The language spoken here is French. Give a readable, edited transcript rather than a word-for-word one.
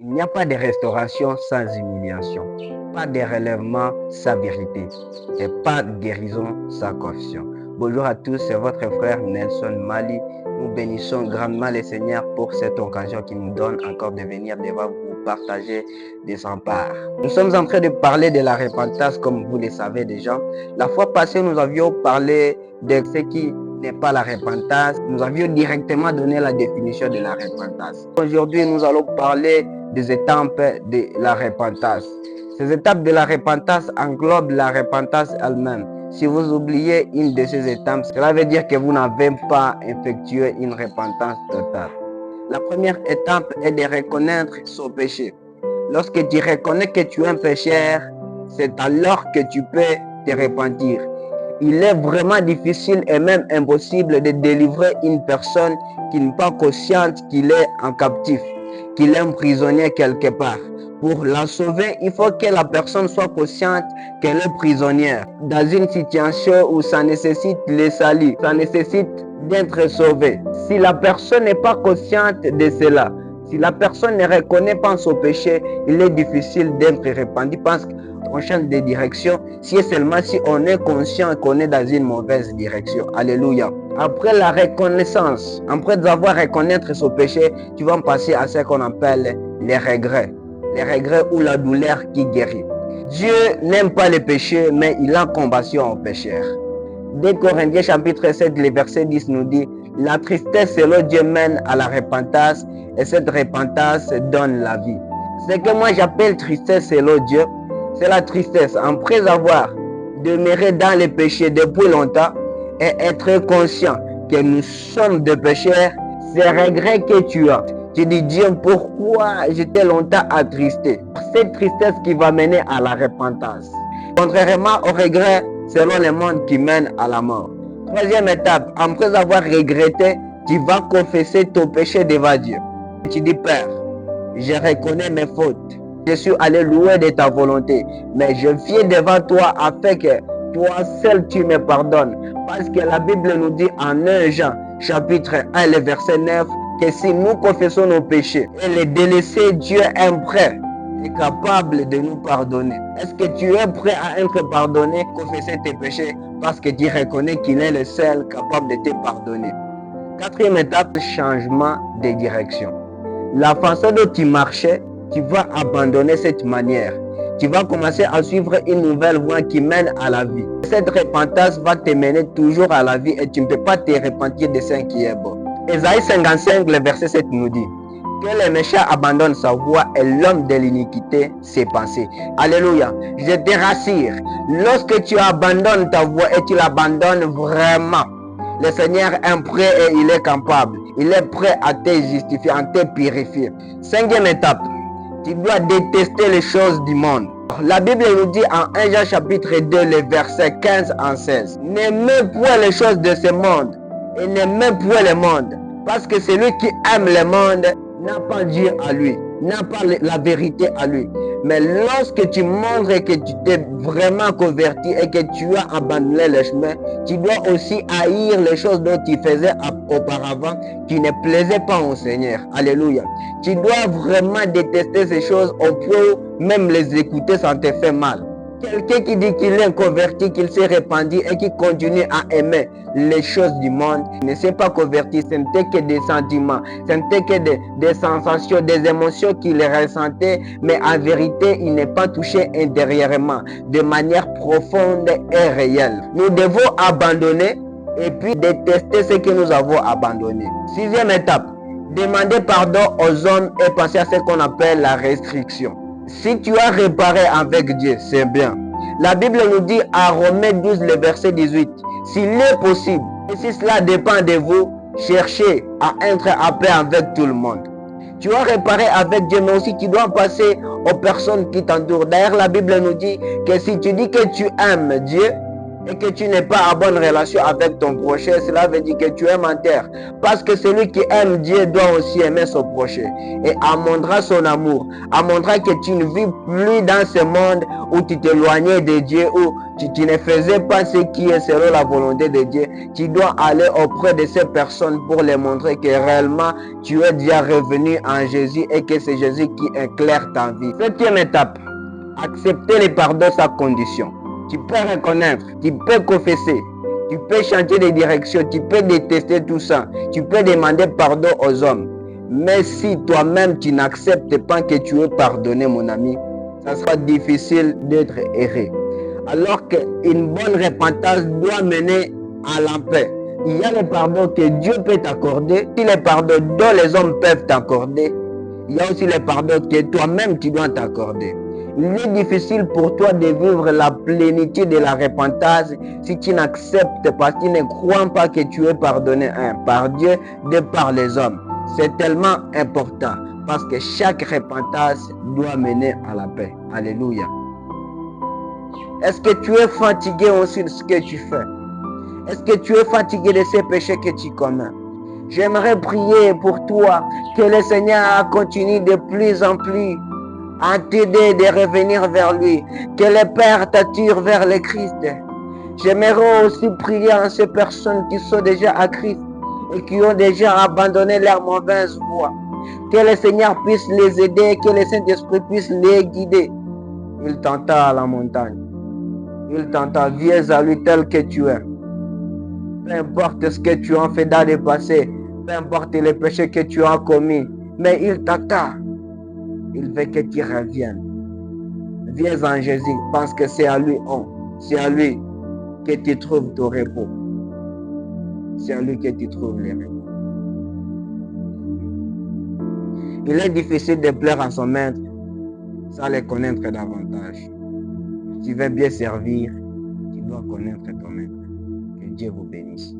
Il n'y a pas de restauration sans humiliation, pas de relèvement sans vérité et pas de guérison sans confession. Bonjour à tous, c'est votre frère Nelson Mali. Nous bénissons grandement le Seigneur pour cette occasion qu'il nous donne encore de venir devant vous partager des empares. Nous sommes en train de parler de la repentance comme vous le savez déjà. La fois passée, nous avions parlé de ce qui n'est pas la repentance. Nous avions directement donné la définition de la repentance. Aujourd'hui, nous allons parler des étapes de la repentance. Ces étapes de la repentance englobent la repentance elle-même. Si vous oubliez une de ces étapes, cela veut dire que vous n'avez pas effectué une repentance totale. La première étape est de reconnaître son péché. Lorsque tu reconnais que tu es un pécheur, c'est alors que tu peux te repentir. Il est vraiment difficile et même impossible de délivrer une personne qui n'est pas consciente qu'il est en captif, qu'il est un prisonnier quelque part. Pour la sauver, il faut que la personne soit consciente qu'elle est prisonnière. Dans une situation où ça nécessite le salut, ça nécessite d'être sauvée. Si la personne n'est pas consciente de cela, si la personne ne reconnaît pas son péché, il est difficile d'être repenti parce qu'on change de direction si et seulement si on est conscient qu'on est dans une mauvaise direction. Alléluia. Après la reconnaissance, après avoir reconnaître son péché, tu vas passer à ce qu'on appelle les regrets. Les regrets ou la douleur qui guérit. Dieu n'aime pas les péchés, mais il a compassion aux pécheurs. 2 Corinthiens chapitre 7, le verset 10 nous dit: la tristesse selon Dieu mène à la repentance et cette repentance donne la vie. Ce que moi j'appelle tristesse selon Dieu, c'est la tristesse après avoir demeuré dans les péchés depuis longtemps et être conscient que nous sommes des pécheurs. C'est regret que tu as. Tu dis: Dieu, pourquoi j'étais longtemps attristé? Cette tristesse qui va mener à la repentance. Contrairement au regret selon le monde qui mène à la mort. Troisième étape, après avoir regretté, tu vas confesser ton péché devant Dieu. Tu dis: Père, je reconnais mes fautes. Je suis allé loin de ta volonté, mais je viens devant toi afin que toi seul tu me pardonnes. Parce que la Bible nous dit en 1 Jean chapitre 1, le verset 9, que si nous confessons nos péchés et les délaisser, Dieu est prêt et capable de nous pardonner. Est-ce que tu es prêt à être pardonné, confesser tes péchés parce que tu reconnais qu'il est le seul capable de te pardonner? Quatrième étape, changement de direction. La façon dont tu marchais, tu vas abandonner cette manière. Tu vas commencer à suivre une nouvelle voie qui mène à la vie. Cette repentance va te mener toujours à la vie et tu ne peux pas te repentir de ce qui est bon. Ésaïe 55, le verset 7 nous dit que le méchant abandonne sa voie et l'homme de l'iniquité ses pensées. Alléluia. Je te rassure, lorsque tu abandonnes ta voie et tu l'abandonnes vraiment, le Seigneur est prêt et il est capable. Il est prêt à te justifier, à te purifier. Cinquième étape, tu dois détester les choses du monde. La Bible nous dit en 1 Jean chapitre 2, le verset 15 en 16. N'aimez point les choses de ce monde et n'aimez point le monde. Parce que celui qui aime le monde n'a pas Dieu à lui, n'a pas la vérité à lui. Mais lorsque tu montres que tu t'es vraiment converti et que tu as abandonné le chemin, tu dois aussi haïr les choses dont tu faisais auparavant qui ne plaisaient pas au Seigneur. Alléluia. Tu dois vraiment détester ces choses au point où même les écouter, ça te fait mal. Quelqu'un qui dit qu'il est converti, qu'il s'est répandu et qui continue à aimer les choses du monde, ne s'est pas converti. Ce n'était que des sentiments, ce n'était que des sensations, des émotions qu'il ressentait, mais en vérité, il n'est pas touché intérieurement, de manière profonde et réelle. Nous devons abandonner et puis détester ce que nous avons abandonné. Sixième étape, demander pardon aux hommes et passer à ce qu'on appelle la restriction. Si tu as réparé avec Dieu, c'est bien. La Bible nous dit à Romains 12, le verset 18, s'il est possible, et si cela dépend de vous, cherchez à être en paix avec tout le monde. Tu as réparé avec Dieu, mais aussi tu dois passer aux personnes qui t'entourent. D'ailleurs, la Bible nous dit que si tu dis que tu aimes Dieu, et que tu n'es pas en bonne relation avec ton prochain, cela veut dire que tu es menteur. Parce que celui qui aime Dieu doit aussi aimer son prochain et amènera son amour, amènera que tu ne vis plus dans ce monde où tu t'éloignais de Dieu, où tu ne faisais pas ce qui est selon la volonté de Dieu. Tu dois aller auprès de ces personnes pour les montrer que réellement tu es déjà revenu en Jésus et que c'est Jésus qui éclaire ta vie. Septième étape, accepter le pardon sans condition. Tu peux reconnaître, tu peux confesser, tu peux changer de direction, tu peux détester tout ça, tu peux demander pardon aux hommes. Mais si toi-même tu n'acceptes pas que tu es pardonné, mon ami, ça sera difficile d'être heureux. Alors qu'une bonne repentance doit mener à la paix. Il y a le pardon que Dieu peut t'accorder, il y a le pardon dont les hommes peuvent t'accorder. Il y a aussi le pardon que toi-même tu dois t'accorder. Il est difficile pour toi de vivre la plénitude de la repentance si tu n'acceptes pas, si tu ne crois pas que tu es pardonné par Dieu, de par les hommes. C'est tellement important parce que chaque repentance doit mener à la paix. Alléluia. Est-ce que tu es fatigué aussi de ce que tu fais? Est-ce que tu es fatigué de ces péchés que tu commets? J'aimerais prier pour toi que le Seigneur continue de plus en plus à t'aider de revenir vers lui, que le Père t'attire vers le Christ. J'aimerais aussi prier en ces personnes qui sont déjà à Christ et qui ont déjà abandonné leur mauvaise voie. Que le Seigneur puisse les aider, que le Saint-Esprit puisse les guider. Il t'entend à la montagne. Il t'entend, viens à lui tel que tu es. Peu importe ce que tu as fait dans le passé, peu importe les péchés que tu as commis, mais il t'attend. Il veut que tu reviennes. Viens en Jésus, parce que c'est à lui que tu trouves ton repos. C'est à lui que tu trouves le repos. Il est difficile de plaire à son maître sans le connaître davantage. Si tu veux bien servir, tu dois connaître ton maître. Que Dieu vous bénisse.